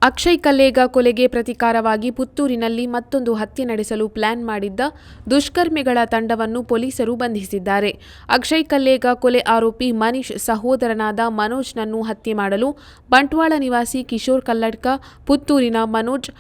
ಅಕ್ಷಯ್ ಕಲ್ಲೇಗ ಕೊಲೆಗೆ ಪ್ರತೀಕಾರವಾಗಿ ಪುತ್ತೂರಿನಲ್ಲಿ ಮತ್ತೊಂದು ಹತ್ಯೆ ನಡೆಸಲು ಪ್ಲಾನ್ ಮಾಡಿದ್ದ ದುಷ್ಕರ್ಮಿಗಳ ತಂಡವನ್ನು ಪೊಲೀಸರು ಬಂಧಿಸಿದ್ದಾರೆ. ಅಕ್ಷಯ್ ಕಲ್ಲೇಗ ಕೊಲೆ ಆರೋಪಿ ಮನೀಶ್ ಸಹೋದರನಾದ ಮನೋಜ್ನನ್ನು ಹತ್ಯೆ ಮಾಡಲು ಬಂಟ್ವಾಳ ನಿವಾಸಿ ಕಿಶೋರ್ ಕಲ್ಲಡ್ಕ, ಪುತ್ತೂರಿನ ಮನೋಜ್,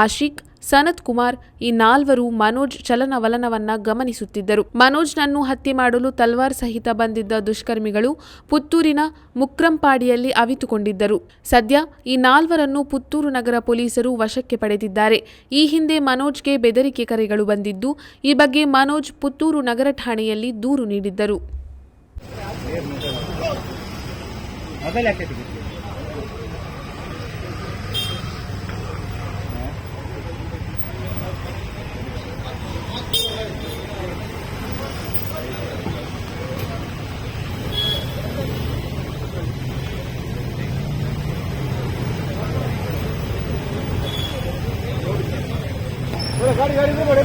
ಆಶಿಕ್, ಸನತ್ ಕುಮಾರ್ ಈ ನಾಲ್ವರು ಮನೋಜ್ ಚಲನವಲನವನ್ನ ಗಮನಿಸುತ್ತಿದ್ದರು. ಮನೋಜ್ನನ್ನು ಹತ್ಯೆ ಮಾಡಲು ತಲ್ವಾರ್ ಸಹಿತ ಬಂದಿದ್ದ ದುಷ್ಕರ್ಮಿಗಳು ಪುತ್ತೂರಿನ ಮುಕ್ರಂಪಾಡಿಯಲ್ಲಿ ಅವಿತುಕೊಂಡಿದ್ದರು. ಸದ್ಯ ಈ ನಾಲ್ವರನ್ನು ಪುತ್ತೂರು ನಗರ ಪೊಲೀಸರು ವಶಕ್ಕೆ ಪಡೆದಿದ್ದಾರೆ. ಈ ಹಿಂದೆ ಮನೋಜ್ಗೆ ಬೆದರಿಕೆ ಕರೆಗಳು ಬಂದಿದ್ದು, ಈ ಬಗ್ಗೆ ಮನೋಜ್ ಪುತ್ತೂರು ನಗರ ಠಾಣೆಯಲ್ಲಿ ದೂರು ನೀಡಿದ್ದರು. गाड़ी बोले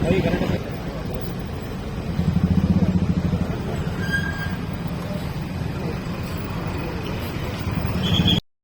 वही